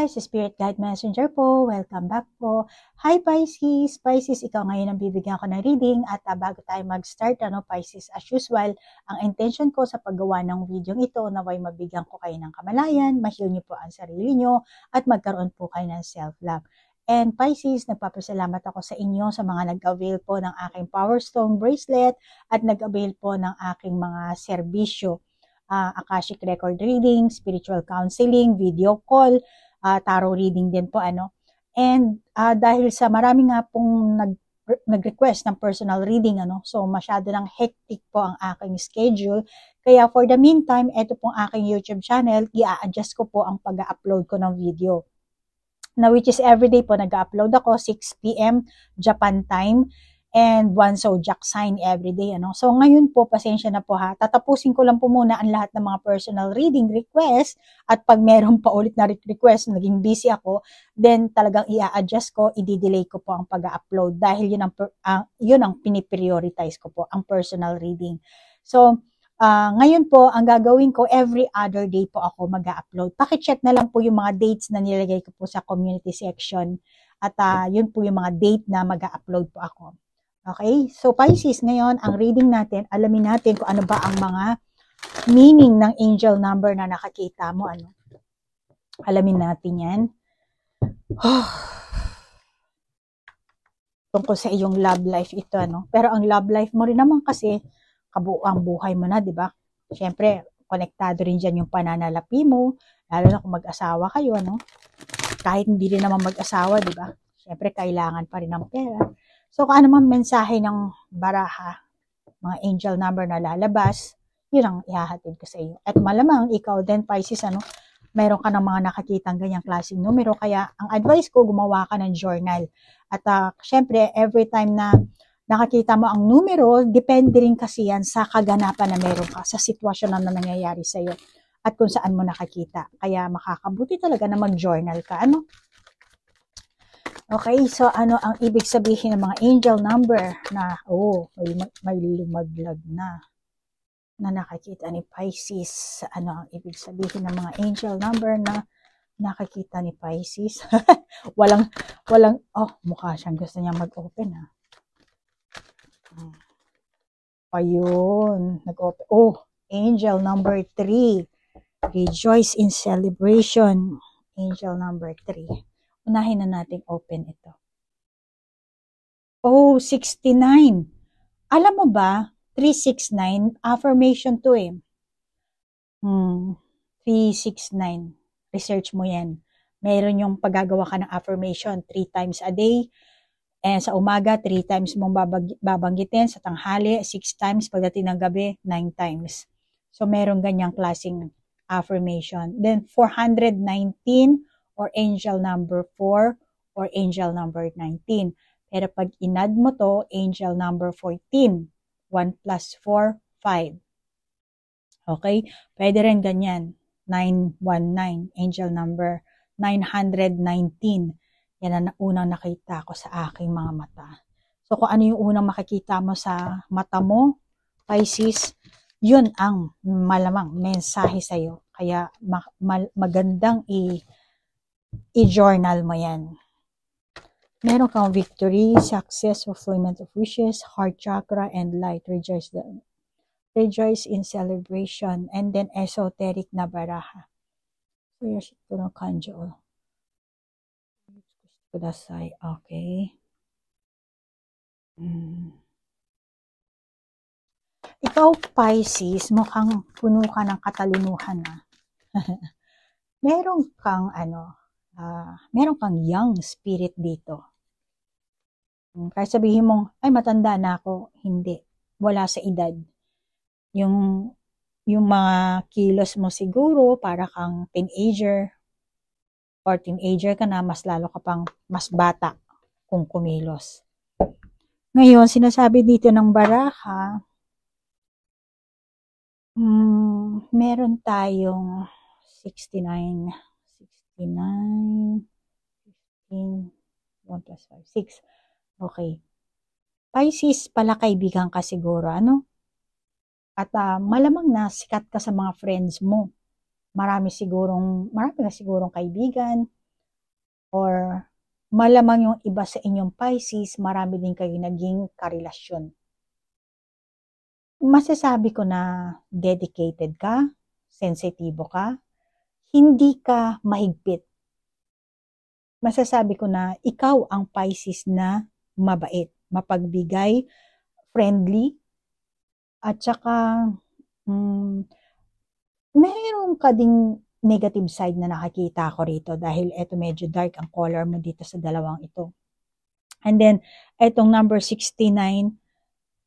si Spirit Guide Messenger po. Welcome back po. Hi Pisces! Pisces, ikaw ngayon ang bibigyan ko ng reading at bago tayo mag-start, Pisces, as usual, ang intention ko sa paggawa ng video ito naway mabigyan ko kayo ng kamalayan, ma-heal niyo po ang sarili niyo at magkaroon po kayo ng self-love. And Pisces, nagpapasalamat ako sa inyo sa mga nag-avail po ng aking Power Stone bracelet at nag-avail po ng aking mga serbisyo. Akashic record reading, spiritual counseling, video call, tarot reading din po And dahil sa marami nga pong nag-request ng personal reading so masyado ng hectic po ang aking schedule. Kaya for the meantime, ito pong aking YouTube channel, i-adjust ko po ang pag-upload ko ng video. Now which is everyday po nag-upload ako 6 PM Japan time. And one zodiac sign everyday. So ngayon po, pasensya na po ha. Tatapusin ko lang po muna ang lahat ng mga personal reading request. At pag meron pa ulit na request, naging busy ako, then talagang i-adjust ko, i-delay ko po ang pag-upload. Dahil yun ang piniprioritize ko po, ang personal reading. So, ngayon po, ang gagawin ko, every other day po ako mag-upload. Pakicheck na lang po yung mga dates na nilagay ko po sa community section. At yun po yung mga date na mag-upload po ako. Okay, so Pisces, ngayon, ang reading natin, alamin natin kung ano ba ang mga meaning ng angel number na nakakita mo. Alamin natin yan. Tungkol sa iyong love life ito. Pero ang love life mo rin naman kasi, kabuuang buhay mo na, di ba? Siyempre, konektado rin dyan yung pananalapi mo, lalo na kung mag-asawa kayo, Kahit hindi rin naman mag-asawa, di ba? Siyempre, kailangan pa rin ng pera. So, kung ano man mensahe ng baraha, mga angel number na lalabas, yun ang ihahatid ko sa iyo. At malamang, ikaw din, Pisces, mayroon ka ng mga nakakitang ganyang klaseng numero. Kaya, ang advice ko, gumawa ka ng journal. At, syempre, every time na nakakita mo ang numero, depende rin kasi yan sa kaganapan na meron ka, sa sitwasyon na nangyayari sa iyo. At kung saan mo nakakita. Kaya, makakabuti talaga na mag-journal ka. Okay, so ano ang ibig sabihin ng mga angel number na, may lumaglag na nakakita ni Pisces. Ano ang ibig sabihin ng mga angel number na nakakita ni Pisces? walang, mukha siyang gusto niya mag-open Ayun, nag-open. Angel number 3. Rejoice in celebration. Angel number 3. Unahin na natin open ito. 69. Alam mo ba, 369, affirmation to 369. Research mo yan. Meron yung paggagawa ka ng affirmation 3 times a day. And sa umaga, 3 times mong babanggitin. Sa tanghali, 6 times. Pagdating ng gabi, 9 times. So, meron ganyang klaseng affirmation. Then, 419 or angel number 4 or angel number 19. Pero pag inad mo to, angel number 14. 1 plus 4, 5. Okay? Pwede rin ganyan. 919, angel number 919. Yan ang unang nakita ko sa aking mga mata. So kung ano yung unang makikita mo sa mata mo, Pisces, yun ang malamang mensahe sa'yo. Kaya magandang i-journal mo yan. Meron kang victory, success, fulfillment of wishes, heart chakra, and light. Rejoice in celebration. And then esoteric na baraha. Ito ng kanjo. Kudasay. Okay. Ikaw, Pisces, mukhang puno ka ng katalinuhan meron kang young spirit dito. Kaya sabihin mong, ay matanda na ako, hindi. Wala sa edad. Yung mga kilos mo siguro, para kang teenager, or teenager ka na, mas lalo ka pang mas bata kung kumilos. Ngayon, sinasabi dito ng baraha, meron tayong 69, 15, 1 plus 5, 6. Okay. Pisces, pala kaibigan ka siguro, At malamang na sikat ka sa mga friends mo. Marami ka sigurong kaibigan. or malamang yung iba sa inyong Pisces, marami din kayo naging karelasyon. Masasabi ko na dedicated ka, sensitibo ka, hindi ka mahigpit. Masasabi ko na ikaw ang Pisces na mabait, mapagbigay, friendly, at saka meron ka ding negative side na nakakita ko rito dahil eto medyo dark ang color mo dito sa dalawang ito. And then, etong number 69,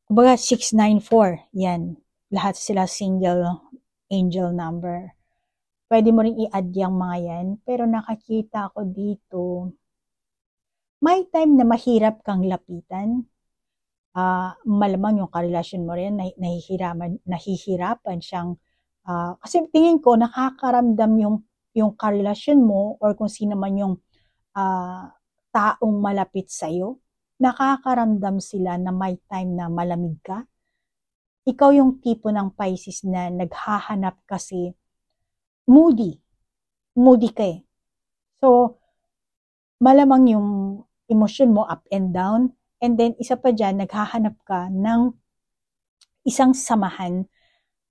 kumbaga 694, yan. Lahat sila single angel number. Pwede mo rin i-add yung mga yan, pero nakakita ko dito, may time na mahirap kang lapitan. Malamang yung karelasyon mo rin, nahihirapan siyang, kasi tingin ko nakakaramdam yung karelasyon mo or kung sino man yung taong malapit sa'yo, nakakaramdam sila na may time na malamig ka. Ikaw yung tipo ng Pisces na naghahanap kasi moody ka eh. So, malamang yung emosyon mo up and down, and then isa pa dyan, naghahanap ka ng isang samahan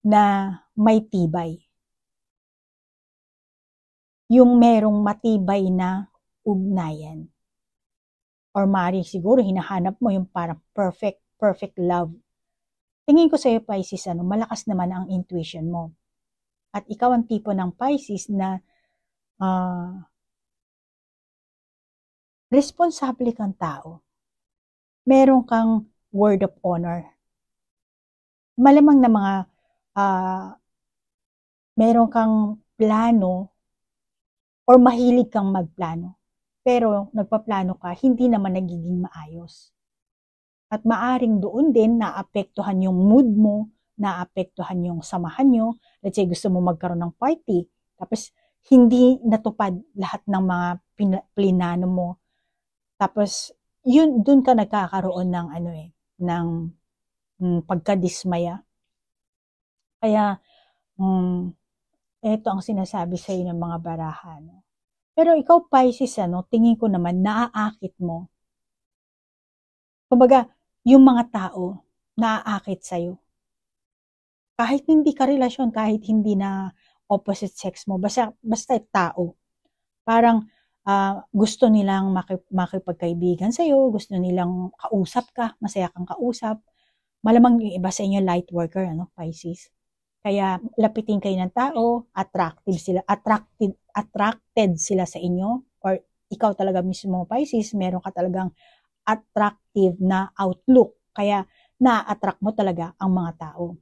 na may tibay. Yung merong matibay na ugnayan. Or maaaring siguro hinahanap mo yung parang perfect love. Tingin ko sa'yo, Pisces, malakas naman ang intuition mo. At ikaw ang tipo ng Pisces na responsable kang tao. Meron kang word of honor. Malamang na mga meron kang plano or mahilig kang magplano. Pero nagpaplano ka, hindi naman nagiging maayos. At maaring doon din naapektuhan yung mood mo, naapektuhan yung samahan nyo. Let's say gusto mo magkaroon ng party, tapos hindi natupad lahat ng mga plinano mo. Tapos yun doon ka nagkakaroon ng ng pagkadismaya. Kaya ito ang sinasabi sa iyo ng mga baraha. Pero ikaw, Pisces, tingin ko naman naaakit mo. Kumbaga, yung mga tao naaakit sa'yo. Kahit hindi ka relasyon, kahit hindi na opposite sex mo, basta tao. Parang gusto nilang makipagkaibigan sa'yo, gusto nilang kausap ka, masaya kang kausap. Malamang yung iba sa inyo light worker, Pisces. Kaya lapitin kayo ng tao, attracted sila sa inyo, or ikaw talaga mismo, Pisces, meron ka talagang attractive na outlook. Kaya na-attract mo talaga ang mga tao.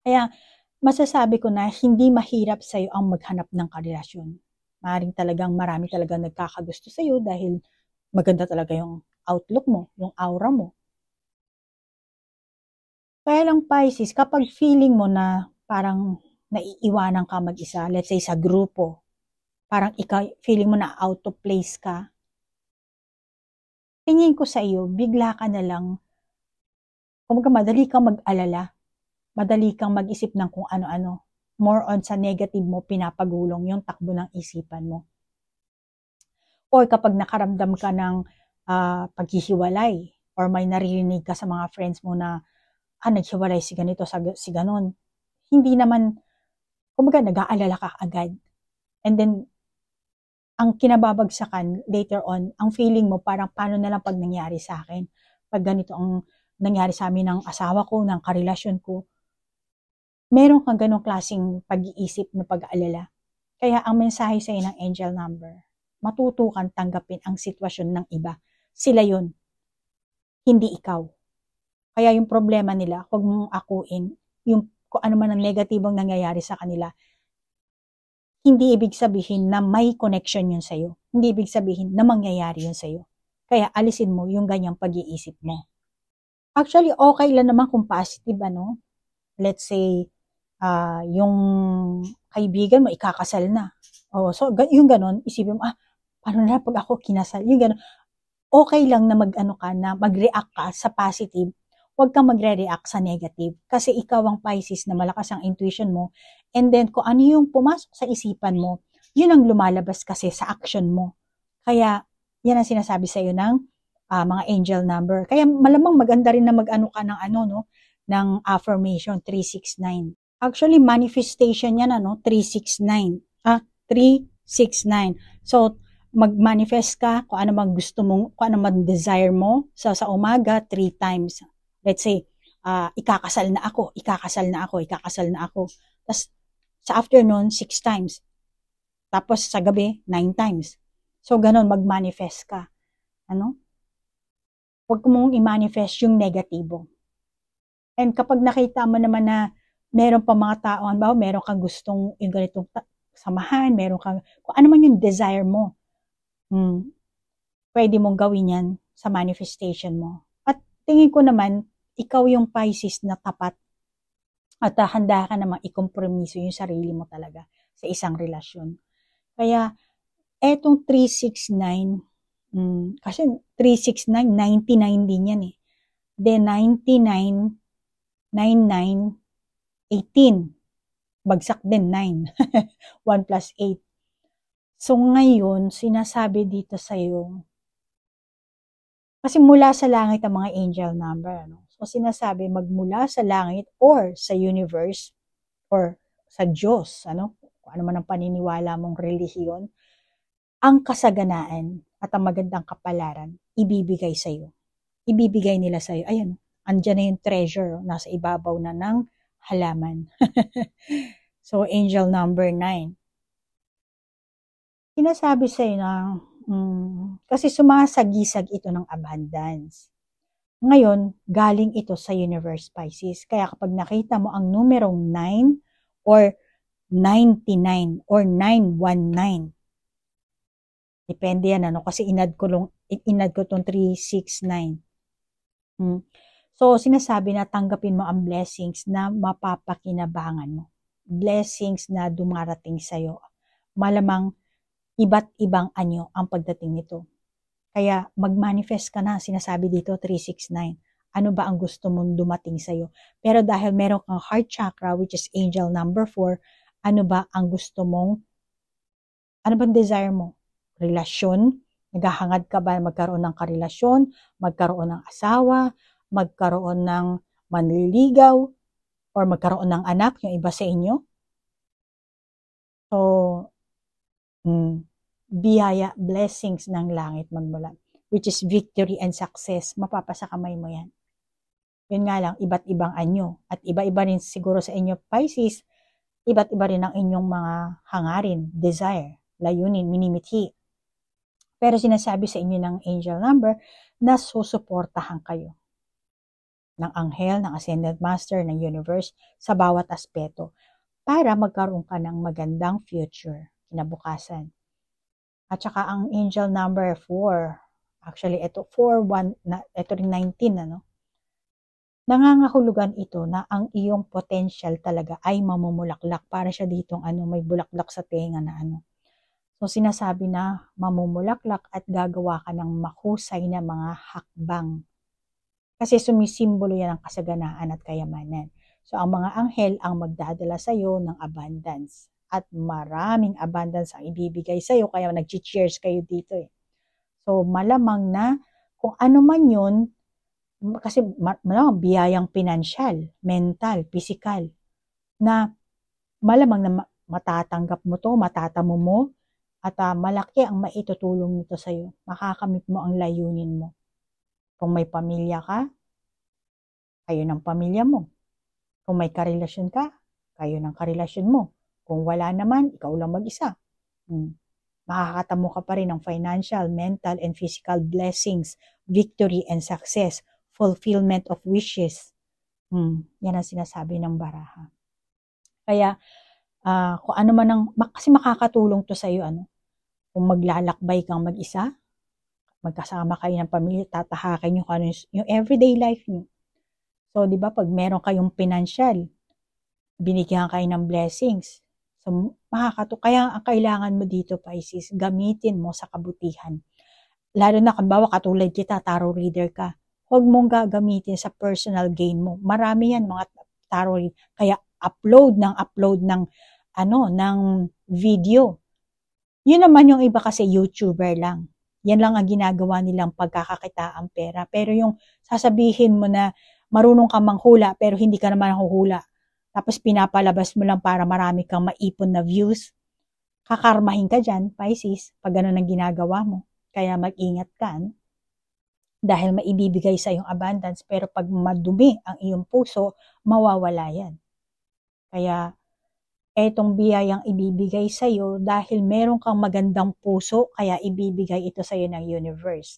Kaya masasabi ko na hindi mahirap sa'yo ang maghanap ng karelasyon. Maring marami talagang nagkakagusto sa'yo dahil maganda talaga yung outlook mo, yung aura mo. Kaya lang, Pisces, kapag feeling mo na parang naiiwanan ka mag-isa, let's say sa grupo, parang ikaw, feeling mo na out of place ka, tingin ko sa iyo, bigla ka na lang, kumbaga madali kang mag-alala, madali kang mag-isip ng kung ano-ano, more on sa negative mo, pinapagulong yung takbo ng isipan mo. Or kapag nakaramdam ka ng paghihiwalay, or may naririnig ka sa mga friends mo na, naghiwalay si ganito, si ganon. Hindi naman, kumbaga nag-aalala ka agad. And then, ang kinababagsakan later on, ang feeling mo parang paano na lang pag nangyari sa akin. Pag ganito ang nangyari sa amin ng asawa ko, ng karelasyon ko, meron kang ganong klaseng pag-iisip na pag-aalala. Kaya ang mensahe sa'yo ng angel number, matuto kang tanggapin ang sitwasyon ng iba. Sila yun, hindi ikaw. Kaya yung problema nila, huwag mong akuin, yung kung ano man ang negatibong nangyayari sa kanila, hindi ibig sabihin na may connection yun sa'yo. Hindi ibig sabihin na mangyayari yun sa'yo. Kaya alisin mo yung ganyang pag-iisip mo. Actually, okay lang naman kung positive, Let's say, yung kaibigan mo, ikakasal na. So, yung ganon, isipin mo, paano na pag ako kinasal? Yung ganon. Okay lang na mag-react ka sa positive. Huwag kang magre-react sa negative. Kasi ikaw ang Pisces na malakas ang intuition mo. And then, kung ano yung pumasok sa isipan mo, yun ang lumalabas kasi sa action mo. Kaya, yan ang sinasabi sa iyo ng mga angel number. Kaya malamang maganda rin na mag-ano ka ng ng affirmation 369. Actually, manifestation yan 369. 369. So, mag-manifest ka kung ano man gusto mong, kung ano man desire mo sa umaga 3 times. Let's say, ikakasal na ako. Tapos, sa afternoon, 6 times. Tapos, sa gabi, 9 times. So, ganun, mag-manifest ka. Huwag mong i-manifest yung negatibo. And kapag nakita mo naman na meron pa mga tao, meron kang gustong yung ganitong samahan, meron kang, kung ano man yung desire mo, pwede mong gawin yan sa manifestation mo. At tingin ko naman, ikaw yung Pisces na tapat at handa ka namang ikompromiso yung sarili mo talaga sa isang relasyon. Kaya, etong 369, kasi 369, 99 din yan eh. Then 99, 99, 18. Bagsak din 9. 1 plus 8. So ngayon, sinasabi dito sa'yo, kasi mula sa langit ang mga angel number. So sinasabi, magmula sa langit or sa universe or sa Diyos, kung ano man ang paniniwala mong relihiyon, ang kasaganaan at ang magandang kapalaran, ibibigay sa'yo. Ibibigay nila sa'yo. Ayan, andyan na yung treasure, nasa ibabaw na ng halaman. So, angel number 9. Sinasabi sa'yo na, kasi sumasagisag ito ng abundance. Ngayon, galing ito sa universe, Pisces. Kaya kapag nakita mo ang numerong 9 or 99 or 919, depende yan, kasi inad ko itong 369. So, sinasabi na tanggapin mo ang blessings na mapapakinabangan mo. Blessings na dumarating sa'yo. Malamang iba't ibang anyo ang pagdating nito. Kaya mag-manifest ka na, sinasabi dito 369. Ano ba ang gusto mong dumating sa'yo? Pero dahil meron kang heart chakra, which is angel number 4, ano ba ang gusto mong, ano bang desire mo? Relasyon? Naghahangad ka ba magkaroon ng karelasyon? Magkaroon ng asawa? Magkaroon ng manliligaw? Or magkaroon ng anak, yung iba sa inyo? So, biyaya, blessings ng langit magmula, which is victory and success. Mapapasa kamay mo yan. Yun nga lang, iba't ibang anyo. At iba-iba rin siguro sa inyo, Pisces, iba't iba rin ang inyong mga hangarin, desire, layunin, minimithi. Pero sinasabi sa inyo ng angel number na susuportahan kayo ng anghel, ng ascended master, ng universe sa bawat aspeto para magkaroon ka ng magandang future kinabukasan. At saka ang angel number 4, actually ito 4, 1, ito rin 19, nangangahulugan ito na ang iyong potential talaga ay mamumulaklak. Para siya ditong may bulaklak sa tenga na So sinasabi na mamumulaklak at gagawa ka ng mahusay na mga hakbang. Kasi sumisimbolo yan ng kasaganaan at kayamanan. So ang mga anghel ang magdadala sa iyo ng abundance. At maraming abundance ang ibibigay sa iyo, kaya nag-cheers kayo dito eh. So malamang na kung ano man yun, kasi malamang biyayang pinansyal, mental, physical, na malamang na matatanggap mo to, matatamo mo, at malaki ang maitutulong nito sa iyo. Makakamit mo ang layunin mo. Kung may pamilya ka, kayo ng pamilya mo. Kung may karelasyon ka, kayo ng karelasyon mo. Kung wala naman, ikaw lang mag-isa. Makakatamo ka pa rin ng financial, mental, and physical blessings, victory and success, fulfillment of wishes. Yan ang sinasabi ng baraha. Kaya, kung ano man kasi makakatulong to sa iyo, kung maglalakbay kang mag-isa, magkasama kayo ng pamilya, tatahakin nyo yung everyday life nyo. So, di ba, pag meron kayong financial, binigyan kayo ng blessings. So, kaya ang kailangan mo dito, Pisces, gamitin mo sa kabutihan. Lalo na, kumbawa, katulad kita, tarot reader ka. Huwag mong gagamitin sa personal gain mo. Marami yan, mga tarot reader. Kaya, upload ng video. Yun naman yung iba kasi YouTuber lang. Yan lang ang ginagawa nilang pagkakakitaang pera. Pero yung sasabihin mo na marunong ka manghula pero hindi ka naman huhula, tapos pinapalabas mo lang para marami kang maipon na views, kakarmahin ka dyan, Pisces, pag gano'n ang ginagawa mo. Kaya mag-ingat ka, no? Dahil maibibigay sa iyong abundance, pero pag madumi ang iyong puso, mawawala yan. Kaya, etong biyayang ibibigay sa iyo dahil meron kang magandang puso, kaya ibibigay ito sa iyo ng universe.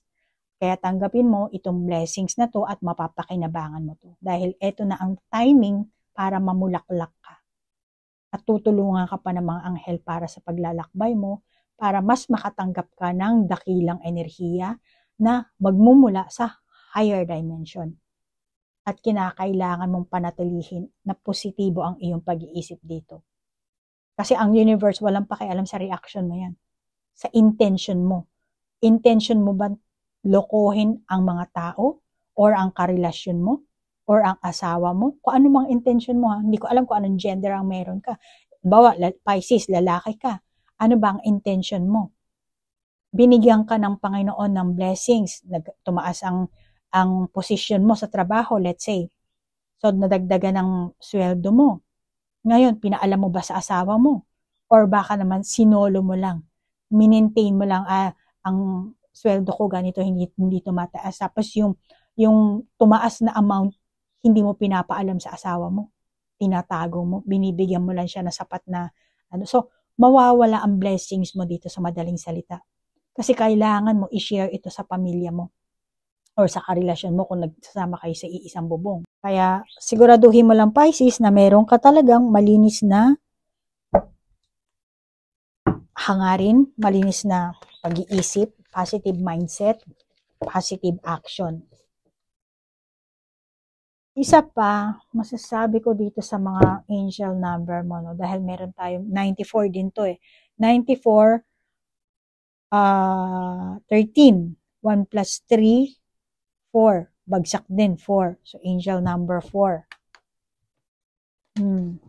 Kaya tanggapin mo itong blessings na to at mapapakinabangan mo to. Dahil eto na ang timing para mamulaklak ka. At tutulungan ka pa ng mga anghel para sa paglalakbay mo, para mas makatanggap ka ng dakilang enerhiya na magmumula sa higher dimension. At kinakailangan mong panatilihin na positibo ang iyong pag-iisip dito. Kasi ang universe walang pakialam sa reaction mo yan. Sa intention mo. Intention mo ba lokohin ang mga tao? Or ang karelasyon mo? Or ang asawa mo? Kung ano mang intention mo, ha? Hindi ko alam kung anong gender ang meron ka. Bawa, Pisces, lalaki ka. Ano ba ang intention mo? Binigyan ka ng Panginoon ng blessings. Tumaas ang position mo sa trabaho, let's say. So, nadagdagan ng sweldo mo. Ngayon, pinaalam mo ba sa asawa mo? Or baka naman sinolo mo lang. Minintain mo lang, ang sweldo ko ganito, hindi tumataas. Tapos yung tumaas na amount, hindi mo pinapaalam sa asawa mo. Tinatago mo. Binibigyan mo lang siya na sapat na So, mawawala ang blessings mo dito sa madaling salita. Kasi kailangan mo i-share ito sa pamilya mo or sa karelasyon mo kung nagsasama kayo sa iisang bubong. Kaya siguraduhin mo lang, Pisces, na meron ka talagang malinis na hangarin, malinis na pag-iisip, positive mindset, positive action. Isa pa, masasabi ko dito sa mga angel number mo, no? Dahil meron tayong 94 din to eh. 94, 13, 1 plus 3, 4. Bagsak din, 4. So, angel number 4.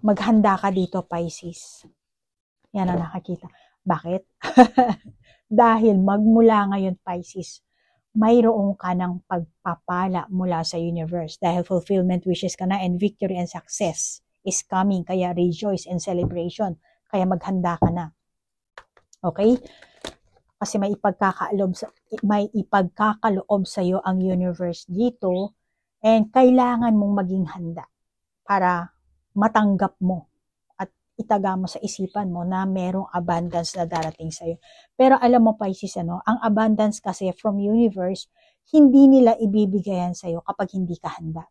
Maghanda ka dito, Pisces. Yan ang nakakita. Bakit? Dahil magmula ngayon, Pisces, mayroong ka ng pagpapala mula sa universe. Dahil fulfillment wishes ka na and victory and success is coming. Kaya rejoice and celebration. Kaya maghanda ka na. Okay? Kasi may ipagkakaloob sa iyo ang universe dito and kailangan mong maging handa para matanggap mo at itaga mo sa isipan mo na merong abundance na darating sa iyo. Pero alam mo, Pisces, ang abundance kasi from universe, hindi nila ibibigayan sa iyo kapag hindi ka handa.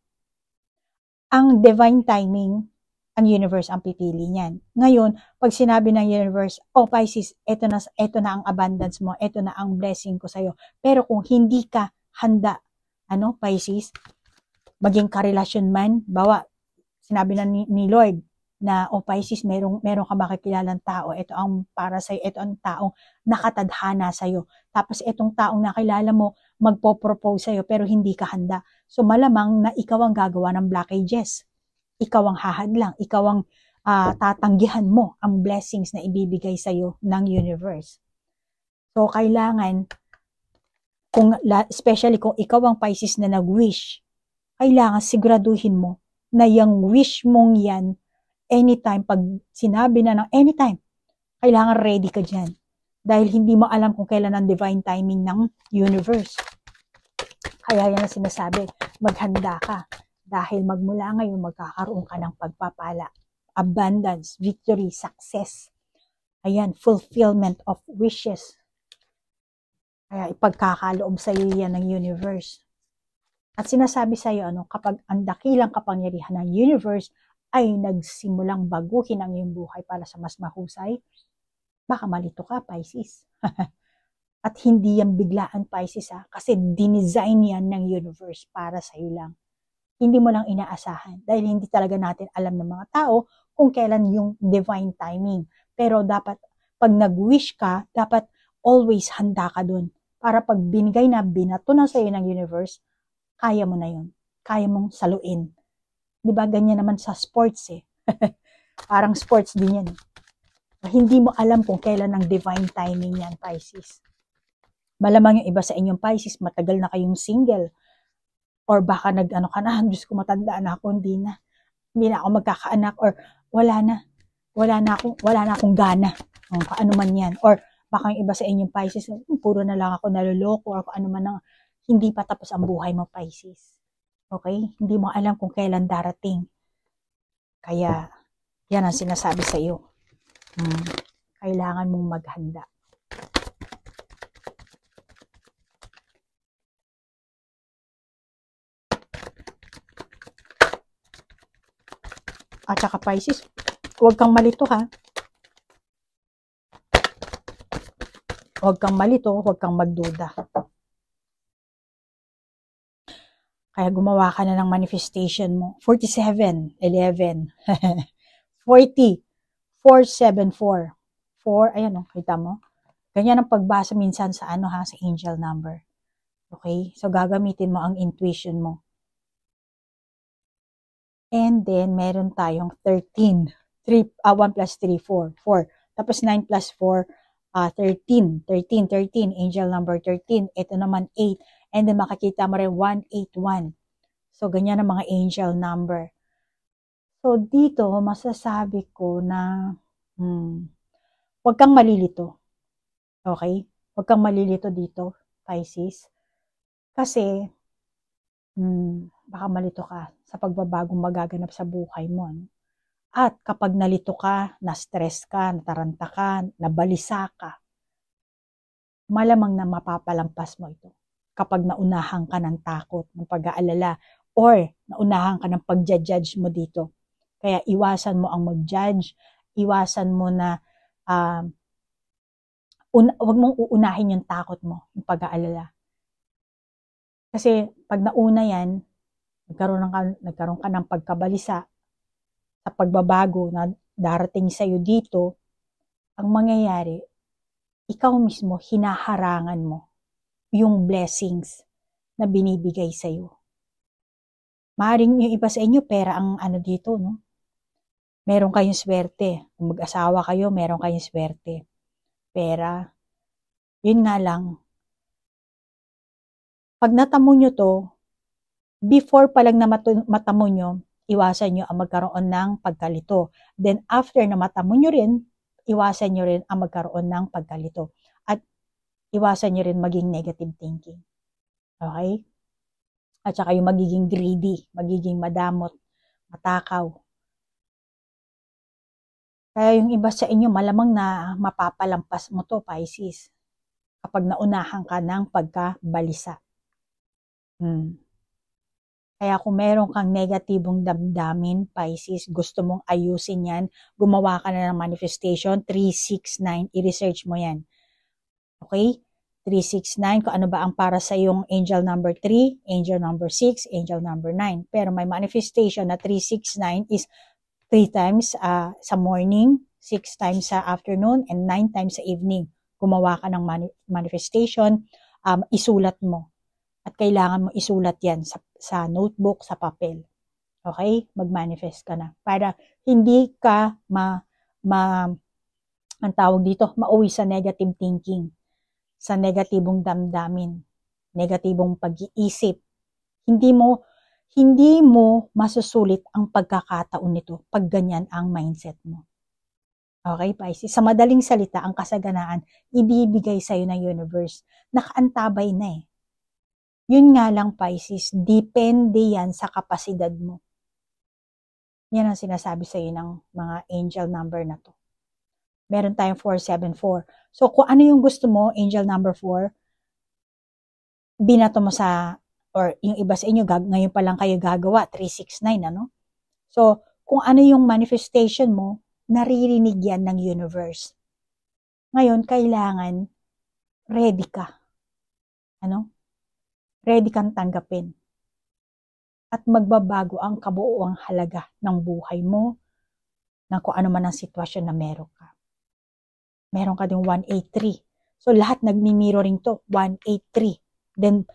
Ang divine timing, ang universe ang pipili niyan. Ngayon, pag sinabi ng universe, Pisces, eto na ang abundance mo, eto na ang blessing ko sa'yo. Pero kung hindi ka handa, Pisces, maging karelasyon man, bawa, sinabi na ni Lord, na, Pisces, meron ka makikilalang tao, ito ang para sa'yo, ito ang taong nakatadhana sa'yo. Tapos, itong taong nakilala mo, magpo-propose sa'yo, pero hindi ka handa. So, malamang na ikaw ang gagawa ng blockages. Ikaw ang hahadlang, ikaw ang tatanggihan mo ang blessings na ibibigay sa iyo ng universe. So, kailangan, especially kung ikaw ang Pisces na nag-wish, kailangan siguraduhin mo na yung wish mong yan, anytime, pag sinabi na ng anytime, kailangan ready ka dyan. Dahil hindi mo alam kung kailan ang divine timing ng universe. Kaya yan ang sinasabi, maghanda ka. Dahil magmula ngayon, magkakaroon ka ng pagpapala, abundance, victory, success. Ayan, fulfillment of wishes. Kaya ipagkakaloob sa iyo yan ng universe. At sinasabi sa iyo, kapag ang dakilang kapangyarihan ng universe ay nagsimulang baguhin ang iyong buhay para sa mas mahusay, baka malito ka, Pisces. At hindi yan biglaan, Pisces, kasi dinesign yan ng universe para sa iyo lang. Hindi mo lang inaasahan dahil hindi talaga natin alam ng mga tao kung kailan yung divine timing. Pero dapat, pag nag-wish ka, dapat always handa ka dun. Para pag binigay na, binato na sa'yo ng universe, kaya mo na yun. Kaya mong saluin. Diba ganyan naman sa sports eh. Parang sports din yan. Hindi mo alam kung kailan ang divine timing yan, Pisces. Malamang yung iba sa inyong Pisces, matagal na kayong single. Or baka nag-ano ka na, Diyos ko, matanda na ako, hindi na ako magkakaanak, or wala na akong gana. O, ano man yan. Or baka yung iba sa inyong Pisces, puro na lang ako naloloko, or ano man ang, hindi pa tapos ang buhay mo, Pisces. Okay? Hindi mo alam kung kailan darating. Kaya, yan ang sinasabi sa iyo. Kailangan mong maghanda. At saka Pisces, huwag kang malito ha. Huwag kang malito, huwag kang magduda. Kaya gumawa ka na ng manifestation mo. 47, 11, 40, 474. 4, ayan o, kita mo? Ganyan ang pagbasa minsan sa sa angel number. Okay? So, gagamitin mo ang intuition mo. And then, meron tayong 13. 1 plus 3, 4. 4. Tapos 9 plus 4, 13. 13. Angel number 13. Ito naman 8. And then, makikita mo rin 181. So, ganyan ang mga angel number. So, dito, masasabi ko na huwag kang malilito. Okay? Huwag kang malilito dito, Pisces. Kasi, baka malito ka sa pagbabagong magaganap sa buhay mo. Ano? At kapag nalito ka, na-stress ka, nataranta ka, nabalisa ka, malamang na mapapalampas mo ito. Kapag naunahan ka ng takot, ng pag-aalala, or naunahan ka ng pag-judge mo dito. Kaya iwasan mo ang mag-judge, iwasan mo na, huwag mong uunahin yung takot mo, yung pag-aalala. Kasi pag nauna yan, nagkaroon ka ng pagkabalisa sa pagbabago na darating sa'yo dito, ang mangyayari, ikaw mismo hinaharangan mo yung blessings na binibigay sa'yo. Maaaring yung iba sa inyo, pera ang dito, no? Meron kayong swerte. Kung mag-asawa kayo, meron kayong swerte. Pera. Yun nga lang, pag natamo nyo to, before pa lang na matamo nyo, iwasan nyo ang magkaroon ng pagkalito. Then after na matamo nyo rin, iwasan nyo rin ang magkaroon ng pagkalito. At iwasan nyo rin maging negative thinking. Okay? At saka yung magiging greedy, magiging madamot, matakaw. Kaya yung iba sa inyo, malamang na mapapalampas mo to, Pisces, kapag naunahan ka ng pagkabalisa. Kaya kung meron kang negatibong damdamin, Pisces, gusto mong ayusin yan, gumawa ka na ng manifestation, 369, i-research mo yan. Okay? 369, kung ano ba ang para sa yung angel number 3, angel number 6, angel number 9. Pero may manifestation na 369 is 3 times sa morning, 6 times sa afternoon, and 9 times sa evening. Gumawa ka ng manifestation, isulat mo. At kailangan mo isulat yan sa notebook, sa papel. Okay? Mag-manifest ka na. Para hindi ka ang tawag dito, mauwi sa negative thinking, sa negatibong damdamin, negatibong pag-iisip. Hindi mo masusulit ang pagkakataon nito pag ganyan ang mindset mo. Okay, Pisces? Sa madaling salita, ang kasaganaan, ibibigay sa'yo ng universe. Nakaantabay na eh. Yun nga lang, Pisces, depende yan sa kapasidad mo. Yan ang sinasabi sa iyo ng mga angel number na to. Meron tayong 474. So, kung ano yung gusto mo, angel number 4, binato mo sa, or yung iba sa inyo, ngayon pa lang kayo gagawa, 369, ano? So, kung ano yung manifestation mo, naririnig yan ng universe. Ngayon, kailangan ready ka. Ano? Ready kang tanggapin. At magbabago ang kabuuang halaga ng buhay mo, ng kung ano man ang sitwasyon na meron ka. Meron ka ding 183. So, lahat nagmi-mirroring to, 183. Then,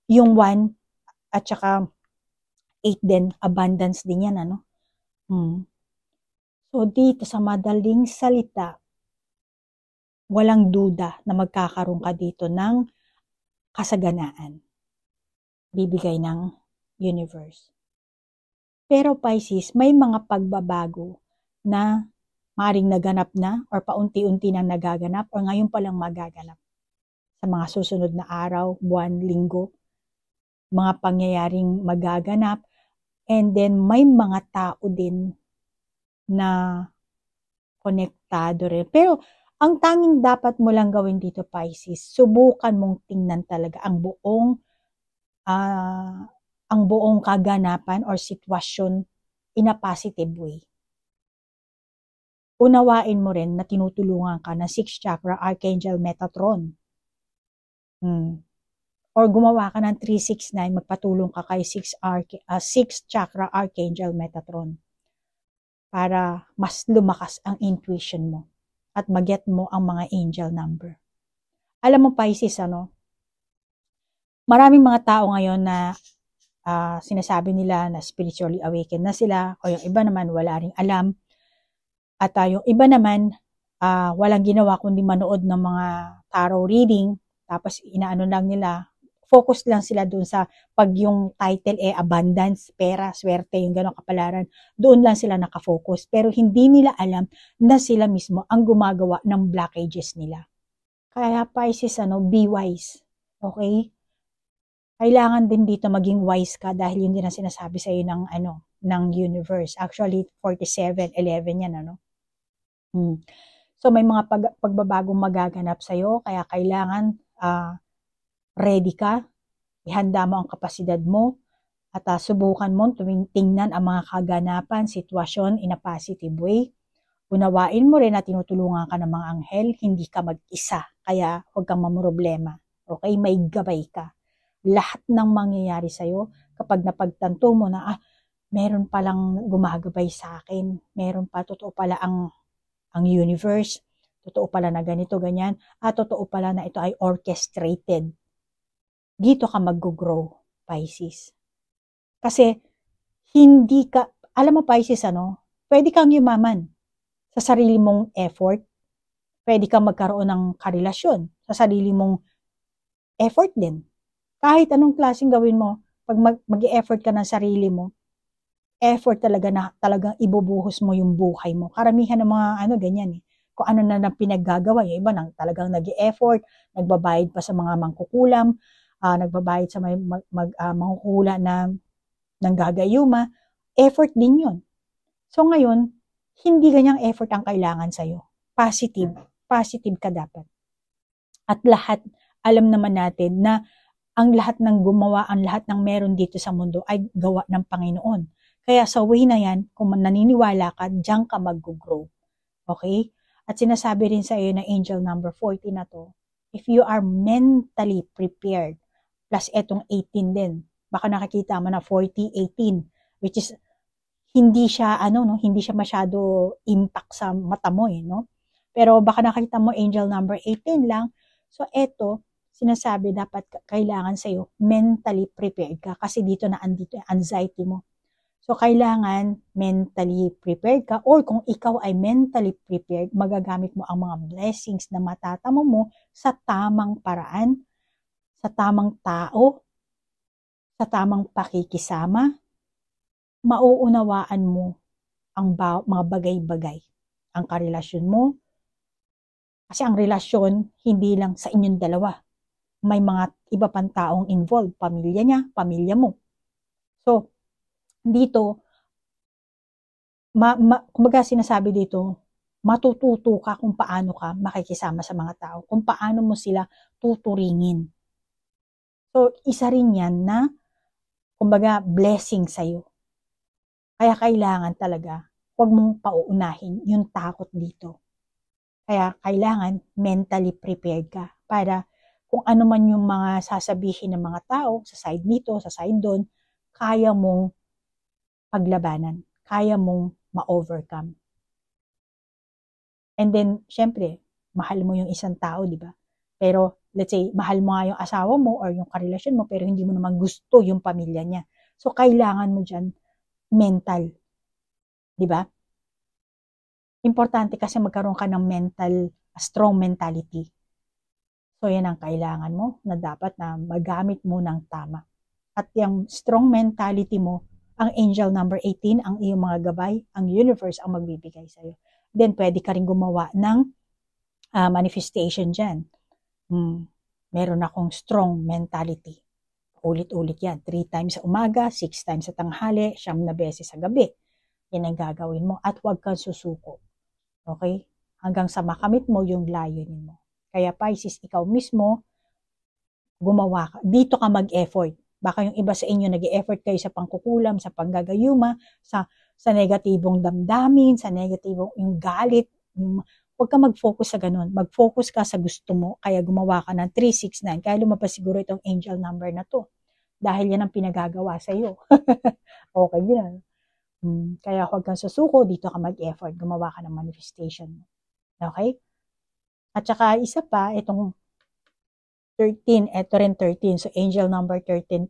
yung 1 at saka 8 din, abundance din yan, ano? So, dito sa madaling salita, walang duda na magkakaroon ka dito ng kasaganaan. Bibigay ng universe. Pero Pisces, may mga pagbabago na maaaring naganap na or paunti-unti nang nagaganap or ngayon pa lang magaganap sa mga susunod na araw, buwan, linggo, mga pangyayaring magaganap, and then may mga tao din na konektado rin. Pero ang tanging dapat mo lang gawin dito, Pisces, subukan mong tingnan talaga ang buong kaganapan or sitwasyon in a positive way. Unawain mo rin na tinutulungan ka ng 6th chakra Archangel Metatron. Or gumawa ka ng 369, magpatulong ka kay 6th chakra Archangel Metatron para mas lumakas ang intuition mo at mag-get mo ang mga angel number. Alam mo, Pisces, maraming mga tao ngayon na sinasabi nila na spiritually awakened na sila, o yung iba naman wala ring alam, at yung iba naman walang ginawa kundi manood ng mga tarot reading, tapos inaano lang nila, focus lang sila doon sa pag yung title abundance, pera, swerte, yung gano'ng kapalaran, doon lang sila nakafocus, pero hindi nila alam na sila mismo ang gumagawa ng blockages nila. Kaya Pisces, be wise, okay? Kailangan din dito maging wise ka dahil yun din ang sinasabi sa iyo ng universe. Actually 47:11 yan, So may mga pagbabagong magaganap sa iyo, kaya kailangan ready ka, ihanda mo ang kapasidad mo, at subukan mo tingnan ang mga kaganapan, sitwasyon in a positive way. Unawain mo rin na tinutulungan ka ng mga anghel, hindi ka mag-isa, kaya huwag kang mamroblema. Okay, may gabay ka. Lahat ng mangyayari sa'yo, kapag napagtanto mo na, meron palang gumagabay sa akin, meron pa, totoo pala ang universe, totoo pala na ganito, ganyan, at totoo pala na ito ay orchestrated. Dito ka mag-grow, Pisces. Kasi, hindi ka, alam mo Pisces, pwede kang yumaman sa sarili mong effort, pwede kang magkaroon ng karelasyon sa sarili mong effort din. Kahit anong klaseng gawin mo, pag mag-e-effort ka ng sarili mo, effort talaga na talagang ibubuhos mo yung buhay mo. Karamihan ng mga ganyan Kung ano na pinaggagawa, yung iba nang talagang nag-e-effort, nagbabayad pa sa mga mangkukulam, nagbabayad sa mangkukula na ng gagayuma, effort din yun. So ngayon, hindi ganyang effort ang kailangan sa'yo. Positive ka dapat. At lahat, alam naman natin na ang lahat ng gumawa, ang lahat ng meron dito sa mundo ay gawa ng Panginoon. Kaya sa way na yan, kung naniniwala ka, diyan ka mag-grow. Okay? At sinasabi rin sa iyo na angel number 40 na to, if you are mentally prepared, plus etong 18 din, baka nakikita mo na 40, 18, which is hindi siya hindi siya masyado impact sa mata mo Pero baka nakita mo angel number 18 lang. So eto, sinasabi dapat kailangan sa iyo mentally prepared ka kasi dito na andito yung anxiety mo. So kailangan mentally prepared ka, or kung ikaw ay mentally prepared, magagamit mo ang mga blessings na matatamo mo sa tamang paraan, sa tamang tao, sa tamang pakikisama. Mauunawaan mo ang mga bagay-bagay, ang karelasyon mo. Kasi ang relasyon, hindi lang sa inyong dalawa. May mga iba pang taong involved, pamilya niya, pamilya mo. So, dito, kumbaga sinasabi dito, matututo ka kung paano ka makikisama sa mga tao, kung paano mo sila tuturingin. So, isa rin yan na, kumbaga, blessing sa'yo. Kaya kailangan talaga, huwag mong pauunahin yung takot dito. Kaya kailangan mentally prepared ka para kung ano man yung mga sasabihin ng mga tao, sa side dito, sa side doon, kaya mong paglabanan, kaya mong ma-overcome. And then, syempre, mahal mo yung isang tao, di ba? Pero, let's say, mahal mo nga yung asawa mo or yung karelasyon mo, pero hindi mo naman gusto yung pamilya niya. So, kailangan mo dyan mental. Di ba? Importante kasi magkaroon ka ng strong mentality. So, yan ang kailangan mo na dapat na magamit mo ng tama. At yung strong mentality mo, ang angel number 18, ang iyong mga gabay, ang universe ang magbibigay sa'yo. Then, pwede ka rin gumawa ng manifestation dyan. Meron akong strong mentality. Ulit-ulit yan. 3 times sa umaga, 6 times sa tanghali, 9 na beses sa gabi. Yan ang gagawin mo. At huwag kang susuko. Okay? Hanggang sa makamit mo yung layunin mo. Kaya Pisces, ikaw mismo, gumawa ka. Dito ka mag-effort. Baka yung iba sa inyo nag-e-effort kayo sa pangkukulam, sa panggagayuma, sa negatibong damdamin, sa negatibong yung galit. Huwag ka mag-focus sa ganun. Mag-focus ka sa gusto mo. Kaya gumawa ka ng 369. Kaya lumabas siguro itong angel number na to. Dahil yan ang pinagagawa sa iyo. Okay din. Kaya huwag kang susuko. Dito ka mag-effort. Gumawa ka ng manifestation. Okay? At saka isa pa, itong 13, ito rin 13. So, angel number 13.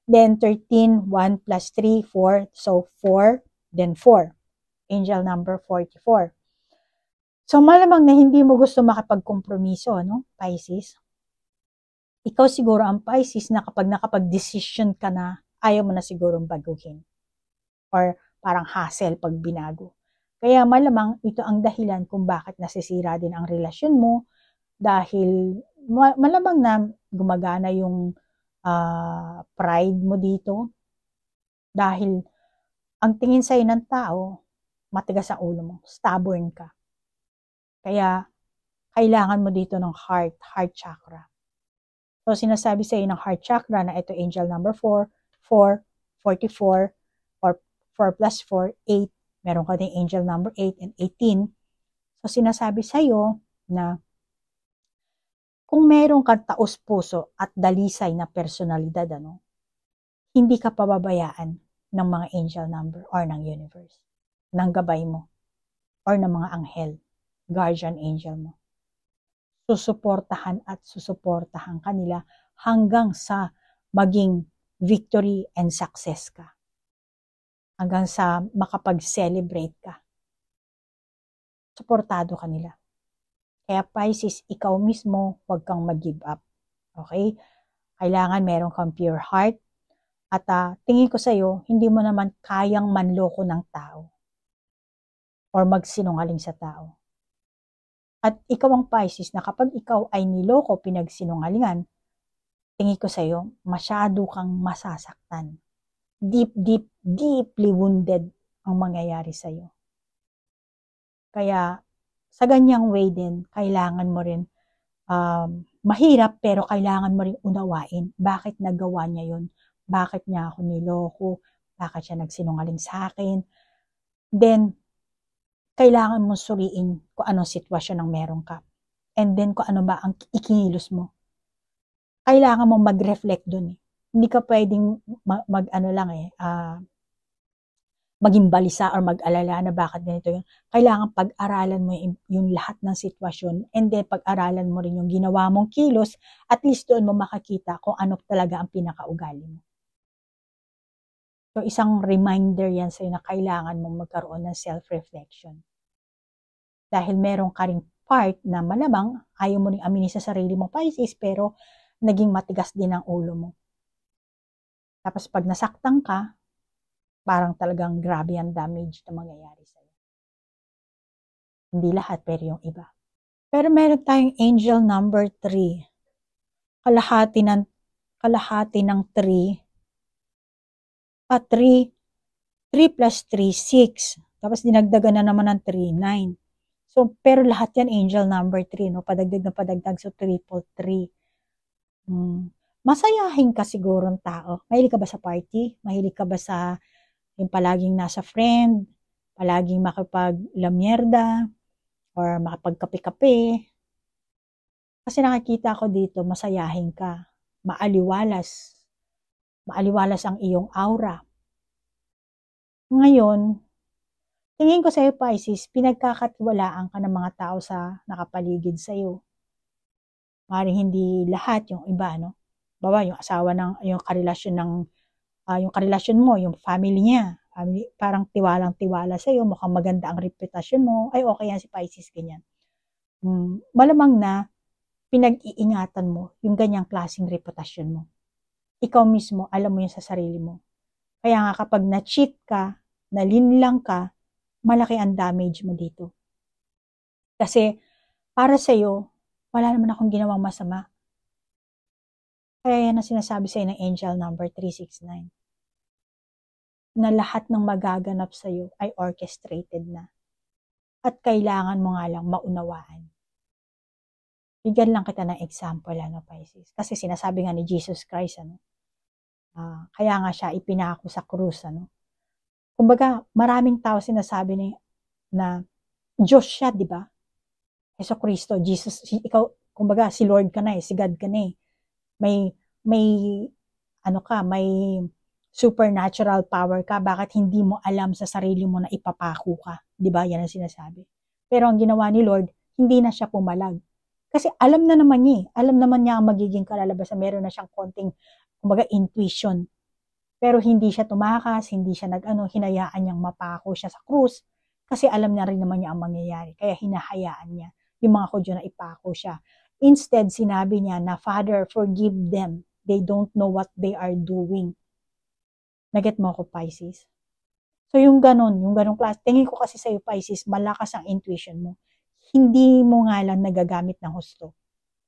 Then, 13, 1 plus 3, 4. So, 4, then 4. Angel number 44. So, malamang na hindi mo gusto makapagkompromiso, no, Pisces? Ikaw siguro ang Pisces na kapag nakapag-decision ka na, ayaw mo na sigurong baguhin. Or parang hassle pag binago. Kaya malamang ito ang dahilan kung bakit nasisira din ang relasyon mo dahil malamang na gumagana yung pride mo dito dahil ang tingin sa'yo ng tao, matigas ang ulo mo, stubborn ka. Kaya kailangan mo dito ng heart chakra. So sinasabi sa'yo ng heart chakra na ito angel number 4, 44, or 4 plus 4, 8. Meron ka ding angel number 8 and 18. So, sinasabi sa'yo na kung meron kang taos puso at dalisay na personalidad, hindi ka pababayaan ng mga angel number or ng universe, ng gabay mo, or ng mga anghel, guardian angel mo. Susuportahan at susuportahan kanila hanggang sa maging victory and success ka. Hanggang sa makapag-celebrate ka. Suportado ka nila. Kaya Pisces, ikaw mismo, huwag kang mag-give up. Okay? Kailangan meron kang pure heart. At tingin ko sa'yo, hindi mo naman kayang manloko ng tao. Or magsinungaling sa tao. At ikaw ang Pisces na kapag ikaw ay niloko, pinagsinungalingan, tingin ko sa'yo, masyado kang masasaktan. Deeply wounded ang mangyayari sa'yo. Kaya, sa ganyang way din, kailangan mo rin, mahirap pero kailangan mo rin unawain. Bakit nagawa niya yun? Bakit niya ako niloko? Bakit siya nagsinungaling sa akin? Then, kailangan mo suriin kung anong sitwasyon ang meron ka. And then, kung ano ba ang ikinilos mo. Kailangan mo mag-reflect dun. Hindi ka pwedeng maging balisa or mag-alala na bakit ganito yun. Kailangan pag-aralan mo yung lahat ng sitwasyon and then pag-aralan mo rin yung ginawa mong kilos, at least doon mo makakita kung ano talaga ang pinakaugali mo. So isang reminder yan sa'yo na kailangan mong magkaroon ng self-reflection. Dahil meron ka ring part na malamang ayaw mo rin aminin sa sarili mo, Pisces, pero naging matigas din ang ulo mo. Tapos pag nasaktan ka, parang talagang grabe ang damage na mangyayari sa'yo. Hindi lahat, pero yung iba. Pero meron tayong angel number 3. Kalahati ng 3. 3 plus 3, 6. Tapos dinagdagan na naman ng 3, 9. So, pero lahat yan angel number 3, no? Padagdag na padagdag, so triple 3. Masayahin ka sigurong tao. Mahilig ka ba sa party? Mahilig ka ba sa yung palaging nasa friend? Palaging makipaglamyerda? Or makapagkape-kape? Kasi nakikita ko dito, masayahin ka. Maaliwalas. Maaliwalas ang iyong aura. Ngayon, tingin ko sa iyo, Pisces, pinagkakatiwalaan ka ng mga tao sa nakapaligid sa iyo. Maring hindi lahat, yung iba, no? Bawa, yung asawa yung karelasyon mo, yung family niya, parang tiwalang-tiwala sa iyo, mukhang maganda ang reputasyon mo, ay okay yan si Pisces, ganyan. malamang na pinag-iingatan mo yung ganyang klaseng reputasyon mo. Ikaw mismo, alam mo yun sa sarili mo. Kaya nga kapag na-cheat ka, nalinlang ka, malaki ang damage mo dito. Kasi para sa'yo, wala naman akong ginawang masama. Kaya yan ang sinasabi sa'yo ng angel number 369. Na lahat ng magaganap sa'yo ay orchestrated na. At kailangan mo nga lang maunawaan. Bigyan lang kita ng example, Pisces. Kasi sinasabi nga ni Jesus Christ, kaya nga siya ipinako sa krus, Kumbaga, maraming tao sinasabi na Diyos siya, di ba? Yeso Kristo, Jesus, ikaw, kumbaga, si Lord ka na si God ka na May supernatural power ka, bakit hindi mo alam sa sarili mo na ipapako ka? Di ba? Yan ang sinasabi. Pero ang ginawa ni Lord, hindi na siya pumalag. Kasi alam na naman niya, alam naman niya ang magiging kalalabasan, meron na siyang konting, kumbaga, intuition. Pero hindi siya tumakas, hindi siya hinayaan niyang mapako siya sa krus, kasi alam na rin naman niya ang mangyayari. Kaya hinahayaan niya yung mga Hudyo na ipako siya. Instead, sinabi niya na, Father, forgive them. They don't know what they are doing. Naget mo ako, Pisces? So yung ganun klase, tingin ko kasi sa'yo, Pisces, malakas ang intuition mo. Hindi mo nga lang nagagamit ng husto.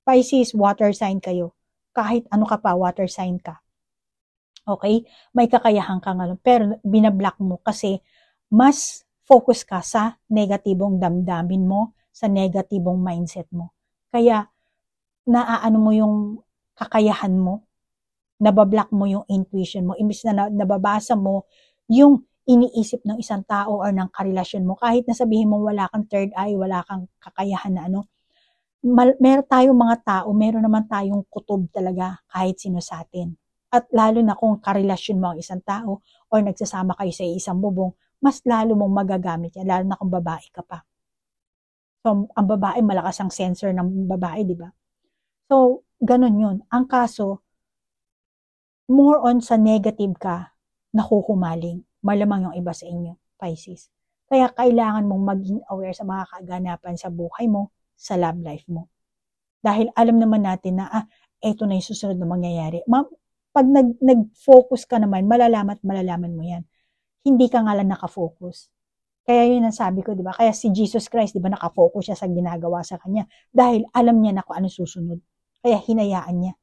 Pisces, water sign kayo. Kahit ano ka pa, water sign ka. Okay? May kakayahan ka nga, pero binablock mo kasi mas focus ka sa negatibong damdamin mo, sa negatibong mindset mo. Kaya, naaano mo yung kakayahan mo, nabablock mo yung intuition mo, imbis na nababasa mo yung iniisip ng isang tao or ng karelasyon mo, kahit na sabihin mo wala kang third eye, wala kang kakayahan na meron tayong mga tao, meron naman tayong kutob talaga kahit sino sa atin. At lalo na kung karelasyon mo ang isang tao or nagsasama kayo sa isang bubong, mas lalo mong magagamit yan, lalo na kung babae ka pa. So, ang babae, malakas ang sensor ng babae, di ba? So, ganun yun. Ang kaso, more on sa negative ka, nakukumaling. Malamang yung iba sa inyo, Pisces. Kaya kailangan mong maging aware sa mga kaganapan sa buhay mo, sa love life mo. Dahil alam naman natin na, eto na yung susunod na mangyayari. Pag nag-focus ka naman, malalaman mo yan. Hindi ka nga lang nakafocus. Kaya yun ang sabi ko, di ba? Kaya si Jesus Christ, di ba, nakafocus siya sa ginagawa sa kanya. Dahil alam niya na kung ano susunod. Kaya hinayaan niya.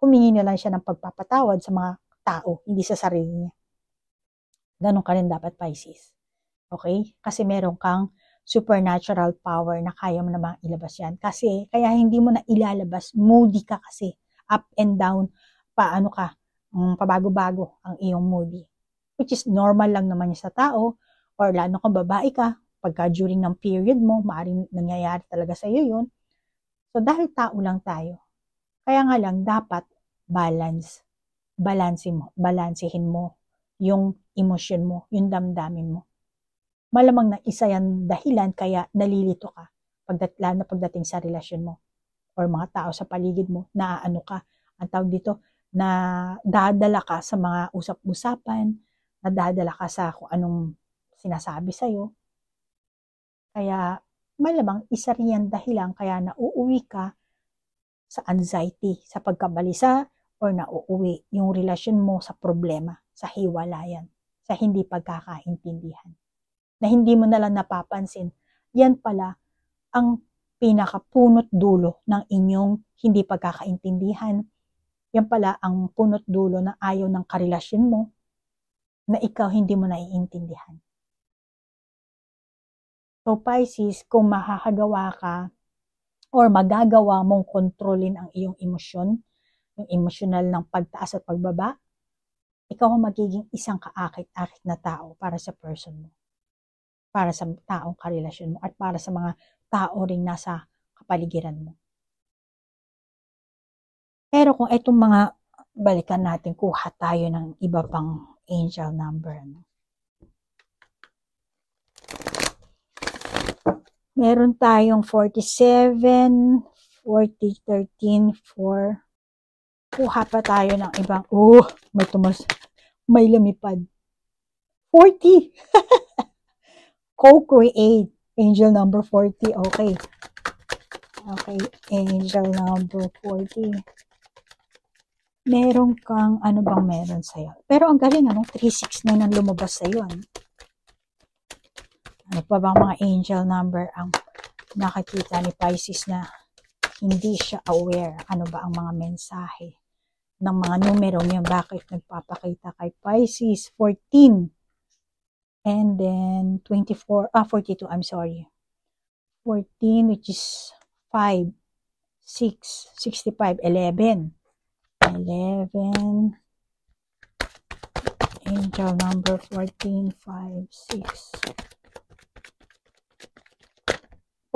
Humingi na lang siya ng pagpapatawad sa mga tao, hindi sa sarili niya. Ganun ka rin dapat, Pisces. Okay? Kasi meron kang supernatural power na kaya mo namang ilabas yan. Kasi, kaya hindi mo na ilalabas, moody ka kasi. Up and down, pabago-bago ang iyong moody. Which is normal lang naman sa tao, or lalo kung babae ka, pagka during ng period mo, maaaring nangyayari talaga sa iyo yun. So, dahil tao lang tayo, kaya nga lang, dapat balansehin mo yung emosyon mo, yung damdamin mo. Malamang na isa yan dahilan kaya nalilito ka lalo na pagdating sa relasyon mo or mga tao sa paligid mo, naaano ka, ang tawag dito, na dadala ka sa mga usap-usapan, na dadala ka sa kung anong sinasabi sa'yo. Kaya malamang isa rin dahilan kaya nauuwi ka sa anxiety, sa pagkabalisa, or nauuwi yung relasyon mo sa problema, sa hiwalayan, sa hindi pagkakaintindihan. Na hindi mo nalang napapansin, yan pala ang pinakapunot dulo ng inyong hindi pagkakaintindihan. Yan pala ang punot dulo na ayaw ng karelasyon mo na ikaw hindi mo naiintindihan. So Pisces, kung makakagawa ka or magagawa mong kontrolin ang iyong emosyon, yung emosyonal ng pagtaas at pagbaba, ikaw ang magiging isang kaakit-akit na tao para sa person mo, para sa taong karelasyon mo, at para sa mga tao ring nasa kapaligiran mo. Pero kung itong mga, balikan natin, kuha tayo ng iba pang angel number. Meron tayong 47, 40, 13, 4. Kuha pa tayo ng ibang, may lumipad. 40! Co-create, angel number 40, okay. Okay, angel number 40. Meron kang, ano bang meron sa'yo? Pero ang galing, 369 ang lumabas sa'yo. Ano pa bang mga angel number ang nakikita ni Pisces na hindi siya aware? Ano ba ang mga mensahe ng mga numerong yun? Bakit nagpapakita kay Pisces? 14. And then 42, I'm sorry. 14, which is 5, 6, 65, 11. 11, angel number 14, 5, 6.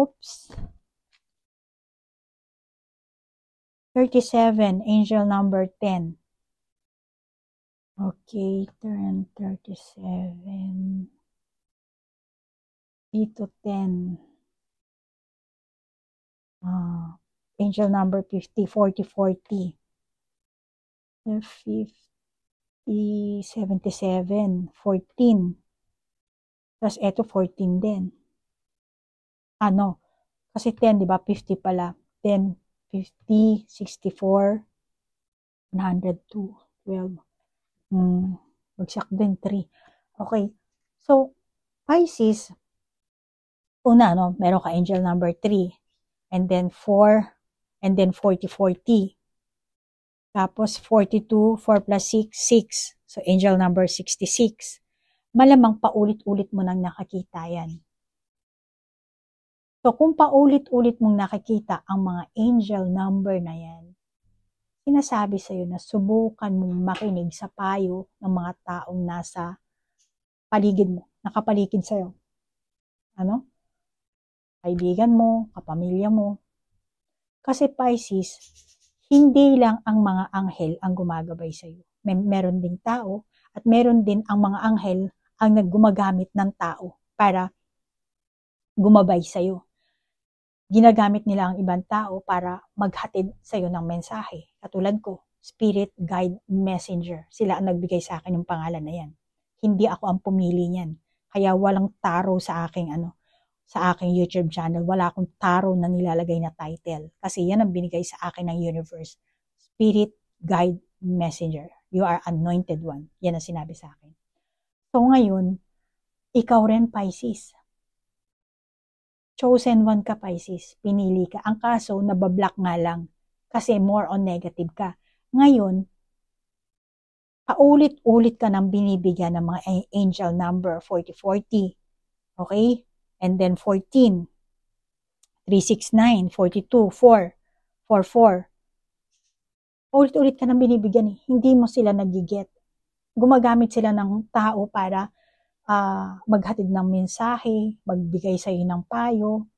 Oops. 37, angel number 10. Okay, turn 37. Dito 10. Angel number 50, 40, 40. 50, 77, 14. Tapos eto 14 din. Ano? Kasi 10, di ba? 50 pala. 10, 50, 64, 102, 12. Bagsak din 3. Okay. So, Pisces, una, meron ka angel number 3. And then 4, and then 40, 40. Tapos 42, 4 plus 6, 6. So, angel number 66. Malamang paulit-ulit mo nang nakakita yan. So, kung paulit-ulit mong nakikita ang mga angel number na yan, sinasabi sa'yo na subukan mong makinig sa payo ng mga taong nasa paligid mo, nakapaligid sa'yo. Ano? Kaibigan mo, kapamilya mo. Kasi Pisces, hindi lang ang mga anghel ang gumagabay sa'yo. Meron ding tao at meron din ang mga anghel ang naggumagamit ng tao para gumabay sa'yo. Ginagamit nila ang ibang tao para maghatid sa'yo ng mensahe. Katulad ko, Spirit Guide Messenger. Sila ang nagbigay sa akin ng pangalan na yan. Hindi ako ang pumili niyan. Kaya walang taro sa aking sa aking YouTube channel. Wala akong taro na nilalagay na title. Kasi yan ang binigay sa akin ng universe. Spirit Guide Messenger. You are anointed one. Yan ang sinabi sa akin. So ngayon, ikaw rin Pisces. Chosen one ka Pisces. Pinili ka. Ang kaso, nabablock nga lang. Kasi more on negative ka. Ngayon, paulit-ulit ka nang binibigyan ng mga angel number 40-40. Okay? And then 14. 369, 42, 4, 44. Ulit-ulit ka nang binibigyan eh. Hindi mo sila nagiget. Gumagamit sila ng tao para maghatid ng mensahe, magbigay sa iyo ng payo.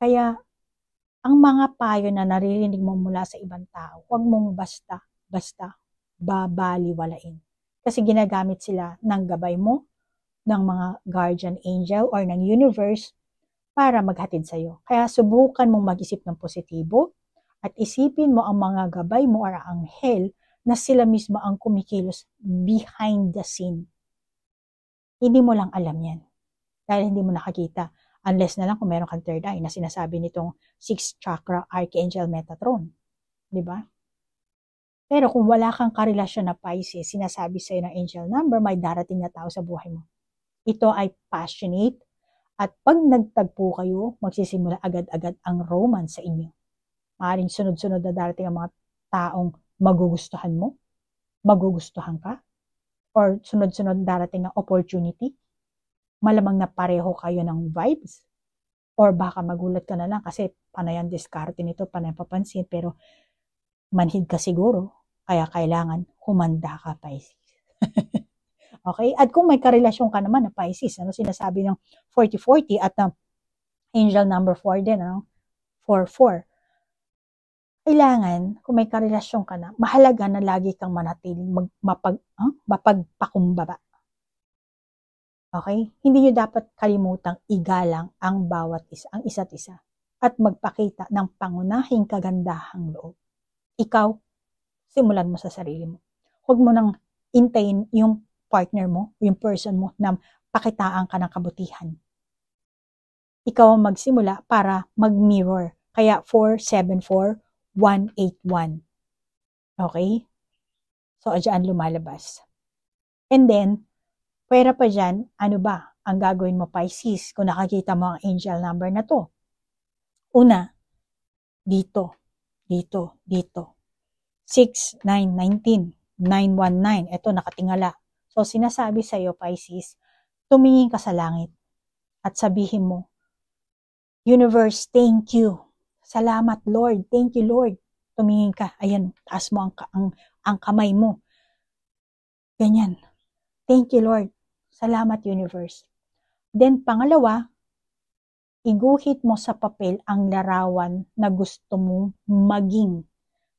Kaya, ang mga payo na naririnig mo mula sa ibang tao, huwag mong basta babaliwalain. Kasi ginagamit sila ng gabay mo, ng mga guardian angel or ng universe para maghatid sa iyo. Kaya subukan mong mag-isip ng positibo at isipin mo ang mga gabay mo or anghel na sila mismo ang kumikilos behind the scene. Hindi mo lang alam yan. Dahil hindi mo nakakita. Unless na lang kung meron kang third eye na sinasabi nitong 6th chakra Archangel Metatron. Diba? Pero kung wala kang karelasyon na Pisces, sinasabi sa'yo ng angel number, may darating na tao sa buhay mo. Ito ay passionate. At pag nagtagpo kayo, magsisimula agad-agad ang romance sa inyo. Maaaring sunod-sunod na darating ang mga taong magugustuhan mo, magugustuhan ka, or sunod-sunod darating ang opportunity. Malamang na pareho kayo ng vibes. Or baka magulat ka na lang kasi panay ang diskarte nito, panay papansin, pero manhid ka siguro. Kaya kailangan humanda ka, Pisces. Okay? At kung may karelasyon ka naman na Pisces, sinasabi ng 40-40 at angel number 4 din, 4-4. Kailangan, kung may karelasyon ka na, mahalaga na lagi kang manatiling mapagpakumbaba. Okay? Hindi nyo dapat kalimutang igalang ang bawat isa, ang isa't isa. At magpakita ng pangunahing kagandahang loob. Ikaw, simulan mo sa sarili mo. Huwag mo nang intayin yung partner mo, yung person mo na pakitaan ka ng kabutihan. ikaw ang magsimula para mag-mirror. Kaya 474181. Okay? So, dyan lumalabas. And then, pwera pa dyan, ano ba ang gagawin mo, Pisces, kung nakakita mo ang angel number na to? Una, dito, dito, dito. 6, 9, 19, 919. Ito, nakatingala. So, sinasabi sa'yo, Pisces, tumingin ka sa langit at sabihin mo, Universe, thank you. Salamat, Lord. Thank you, Lord. Tumingin ka. Ayan, taas mo ang kamay mo. Ganyan. Thank you, Lord. Salamat, Universe. Then, pangalawa, iguhit mo sa papel ang larawan na gusto mong maging.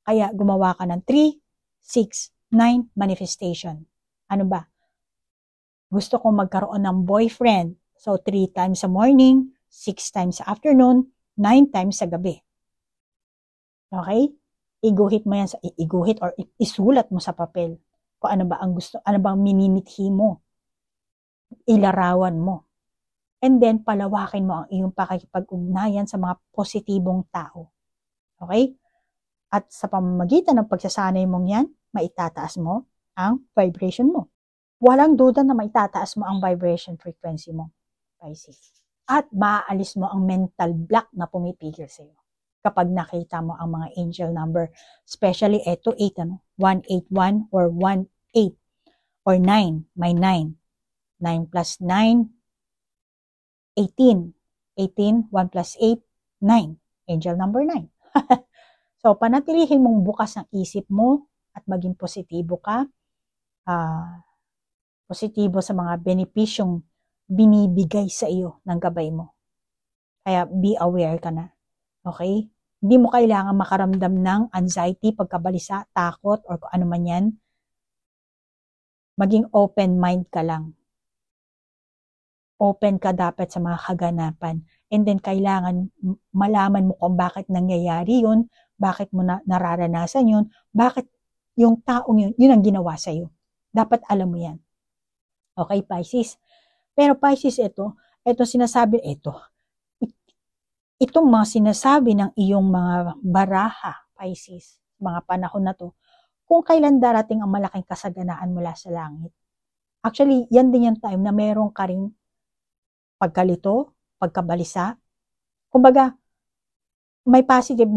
Kaya gumawa ka ng 3, 6, 9 manifestation. Ano ba? Gusto kong magkaroon ng boyfriend. So, 3 times sa morning, 6 times sa afternoon, 9 times sa gabi. Okay? Iguhit mo yan iguhit or isulat mo sa papel. Kung ano ba ang gusto, ano bang minimithi mo. Ilarawan mo. And then, palawakin mo ang iyong pakikipag-ugnayan sa mga positibong tao. Okay? At sa pamamagitan ng pagsasanay mong yan, maitataas mo ang vibration mo. Walang duda na maitataas mo ang vibration frequency mo, Pisces. At maaalis mo ang mental block na pumipigil sa iyo. Kapag nakita mo ang mga angel number, especially ito 8, 181 or 18 or 9, may 9. 9 plus 9, 18. 18, 1 plus 8, 9. Angel number 9. So, panatilihin mong bukas ang isip mo at maging positibo ka. Positibo sa mga benepisyong binibigay sa iyo ng gabay mo. Kaya be aware ka na. Okay? Hindi mo kailangan makaramdam ng anxiety, pagkabalisa, takot, or kung ano man yan. Maging open mind ka lang. Open ka dapat sa mga kaganapan. And then, kailangan malaman mo kung bakit nangyayari yun, bakit mo nararanasan yun, bakit yung taong yun ang ginawa sa'yo. Dapat alam mo yan. Okay, Pisces? Pero Pisces, ito sinasabi, itong mga sinasabi ng iyong mga baraha, Pisces, mga panahon na to, kung kailan darating ang malaking kasaganaan mula sa langit. Actually, yan din yung time na meron ka ring pagkalito, pagkabalisa. Kumbaga, may positive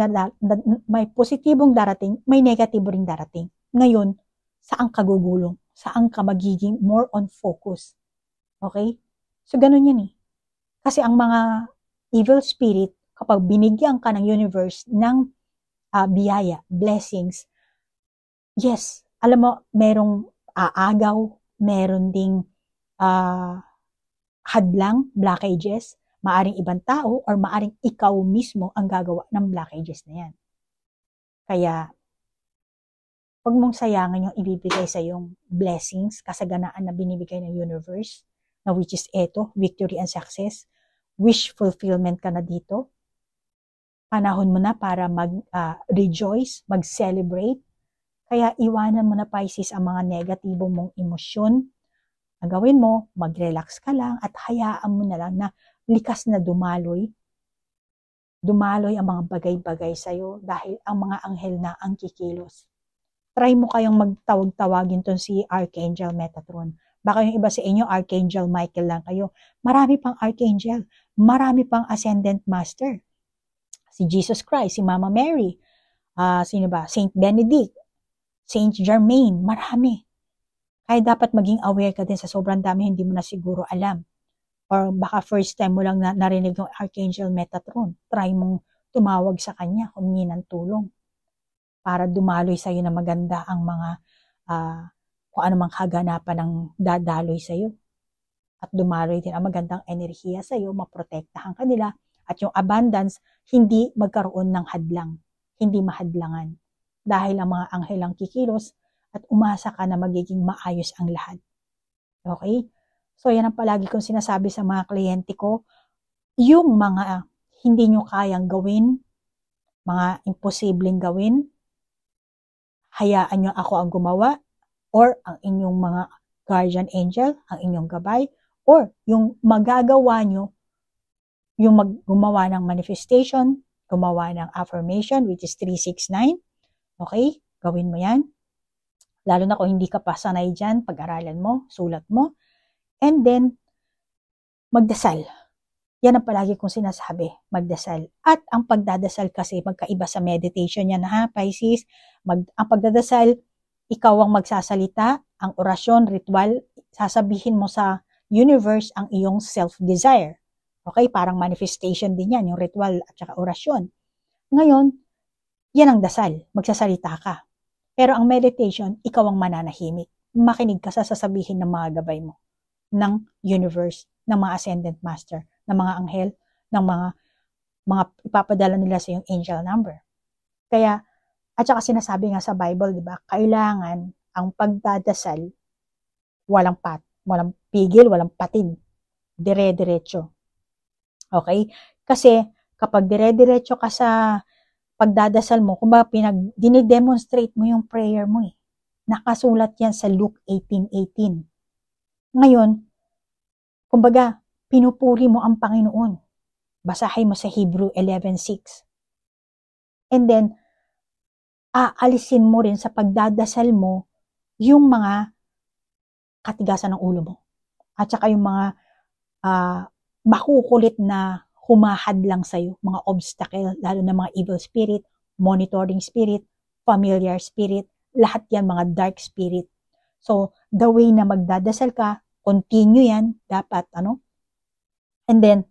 may positibong darating, may negatibo ring darating. Ngayon, saan ka gugulong? Saan ka magiging more on focus? Okay? So, ganun yan eh. Kasi ang mga evil spirit, kapag binigyan ka ng universe ng biyaya, blessings, yes, alam mo, merong aagaw, meron ding hadlang, blockages, maaring ibang tao or maaring ikaw mismo ang gagawa ng blockages na yan. Kaya, huwag mong sayangin yung ibibigay sa yung blessings, kasaganaan na binibigay ng universe, na which is victory and success. Wish fulfillment ka na dito. Panahon mo na para mag-rejoice, mag-celebrate. Kaya iwanan mo na, Pisces, ang mga negatibong mong emosyon. Ang gawin mo, mag-relax ka lang at hayaan mo na lang na likas na dumaloy ang mga bagay-bagay sa'yo dahil ang mga anghel na ang kikilos. Try mo kayong magtawag-tawagin ton si Archangel Metatron. Baka yung iba sa inyo, Archangel Michael lang kayo. Marami pang Archangel. Marami pang Ascendant Master. Si Jesus Christ, si Mama Mary, sino ba? Saint Benedict, Saint Germain, marami. Kaya dapat maging aware ka din sa sobrang dami, hindi mo na siguro alam. Or baka first time mo lang narinig yung Archangel Metatron. Try mong tumawag sa kanya, humingi ng tulong para dumaloy sa'yo na maganda ang mga kung anumang kaganapan ng dadaloy sa'yo. At dumaloy din ang magandang enerhiya sa'yo, maprotektahan ka nila, at yung abundance, hindi magkaroon ng hadlang, hindi mahadlangan. Dahil ang mga anghel ang kikilos at umasa ka na magiging maayos ang lahat. Okay? So, yan ang palagi kong sinasabi sa mga kliyente ko. Yung mga hindi nyo kayang gawin, mga imposibleng gawin, hayaan nyo ako ang gumawa, or ang inyong mga guardian angel, ang inyong gabay, or yung magagawa nyo, yung gumawa ng manifestation, gumawa ng affirmation, which is 369. Okay? Gawin mo yan. Lalo na kung hindi ka pa sanay dyan, pag-aralan mo, sulat mo. And then, magdasal. Yan ang palagi kong sinasabi, magdasal. At ang pagdadasal kasi, magkaiba sa meditation yan ha, Pisces. Ang pagdadasal, ikaw ang magsasalita, ang orasyon, ritual, sasabihin mo sa universe ang iyong self-desire. Okay, parang manifestation din yan, yung ritual at saka orasyon. Ngayon, yan ang dasal, magsasalita ka. Pero ang meditation, ikaw ang mananahimik. Makinig ka sa sasabihin ng mga gabay mo, ng universe, ng mga ascendant master, ng mga anghel, ng mga ipapadala nila sa yung angel number. Kaya, at saka sinasabi nga sa Bible, di ba, kailangan ang pagdadasal, walang pigil, walang patid, dire-diretso. Okay? Kasi, kapag dire-diretso ka sa pagdadasal mo, kumbaga dinidemonstrate mo yung prayer mo eh. Nakasulat yan sa Luke 18:18. Ngayon, kumbaga, pinupuri mo ang Panginoon. Basahin mo sa Hebrew 11:6. And then, aalisin mo rin sa pagdadasal mo yung mga katigasan ng ulo mo. At saka yung mga makukulit na humahad lang sa'yo, mga obstacle, lalo na mga evil spirit, monitoring spirit, familiar spirit, lahat yan mga dark spirit. So, the way na magdadasal ka, continue yan, dapat, and then,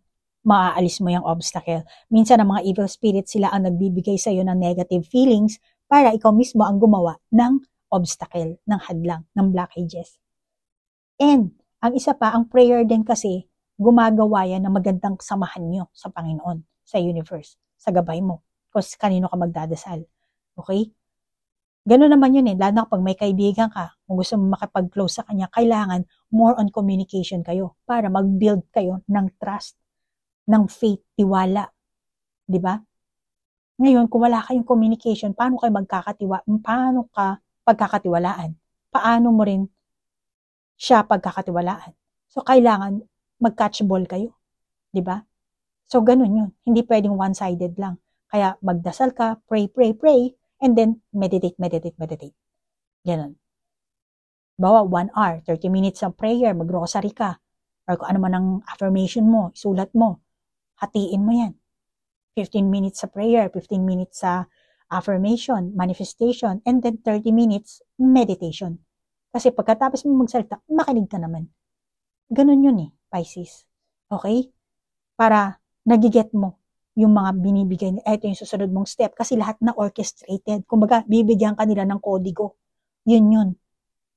maaalis mo yung obstacle. Minsan, ang mga evil spirit, sila ang nagbibigay sa'yo ng negative feelings para ikaw mismo ang gumawa ng obstacle, ng hadlang, ng blockages. And, ang isa pa, ang prayer din kasi, gumagawa yan ng magandang samahan nyo sa Panginoon, sa universe, sa gabay mo, kung kanino ka magdadasal. Okay? Gano'n naman yun eh, lalo na kapag may kaibigan ka, kung gusto mo makapag-close sa kanya, kailangan more on communication kayo para mag-build kayo ng trust, ng faith, tiwala. Diba? Ngayon, kung wala kayong communication, paano ka pagkakatiwalaan? Paano mo rin siya pagkakatiwalaan? So, kailangan mag-catch ball kayo. Diba? So, ganun yun. Hindi pwedeng one-sided lang. Kaya, magdasal ka, pray, and then, meditate. Ganun. Bawa, 1 hour, 30 minutes ng prayer, mag-rosary ka, or kung ano man ang affirmation mo, isulat mo, hatiin mo yan. 15 minutes sa prayer, 15 minutes sa affirmation, manifestation, and then 30 minutes meditation. Kasi pagkatapos mo magsalita, makinig ka naman. Ganun yun eh, Pisces. Okay? Para nagiget mo yung mga binibigay niya. Ito yung susunod mong step kasi lahat na orchestrated. Kumbaga, bibigyan ka nila ng kodigo. Yun.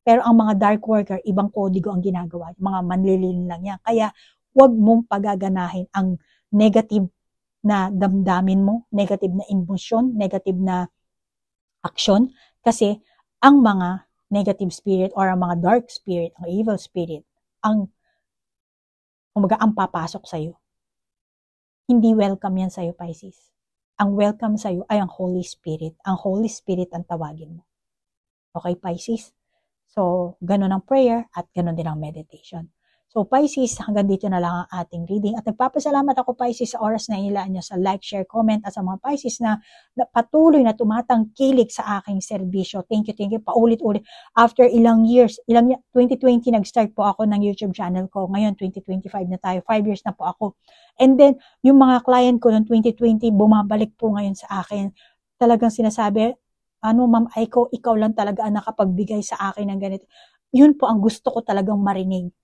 Pero ang mga dark worker, ibang kodigo ang ginagawa. Mga manlilin lang yan. Kaya, huwag mong pagaganahin ang negative na damdamin mo, negative na emosyon, negative na action. Kasi, ang mga negative spirit or ang mga dark spirit, ang evil spirit, ang papasok sa'yo. Hindi welcome yan sa'yo, Pisces. Ang welcome sa'yo ay ang Holy Spirit. Ang Holy Spirit ang tawagin mo. Okay, Pisces? So, ganun ang prayer at ganun din ang meditation. So, Pisces, hanggang dito na lang ang ating reading. At nagpapasalamat ako, Pisces, sa oras na inilaan nyo sa like, share, comment at sa mga Pisces na patuloy na tumatangkilik sa aking serbisyo. Thank you. Paulit-ulit. After ilang years, 2020 nag-start po ako ng YouTube channel ko. Ngayon, 2025 na tayo. 5 years na po ako. And then, yung mga client ko noong 2020, bumabalik po ngayon sa akin. Talagang sinasabi, Ma'am Aiko, ikaw lang talaga ang nakapagbigay sa akin ng ganito. Yun po ang gusto ko talagang marinig.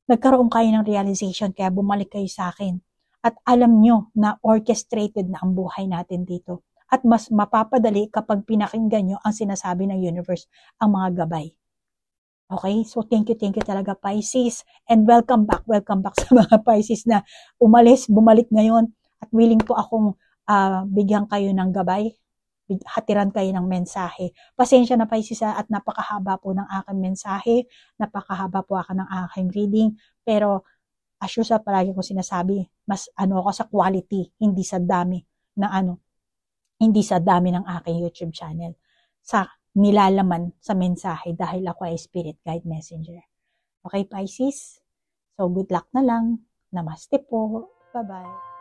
Nagkaroon kayo ng realization, kaya bumalik kayo sa akin. At alam nyo na orchestrated na ang buhay natin dito. At mas mapapadali kapag pinakinggan nyo ang sinasabi ng universe, ang mga gabay. Okay? So, thank you talaga, Pisces. And welcome back sa mga Pisces na bumalik ngayon. At willing po akong bigyan kayo ng gabay. Hatiran kayo ng mensahe. Pasensya na, Pisces, at napakahaba po ng aking mensahe, napakahaba po ako ng aking reading, pero as usual, palagi ko sinasabi, mas ako sa quality, hindi sa dami ng aking YouTube channel. Sa nilalaman sa mensahe dahil ako ay Spirit Guide Messenger. Okay, Pisces? So, good luck na lang. Namaste po. Bye-bye.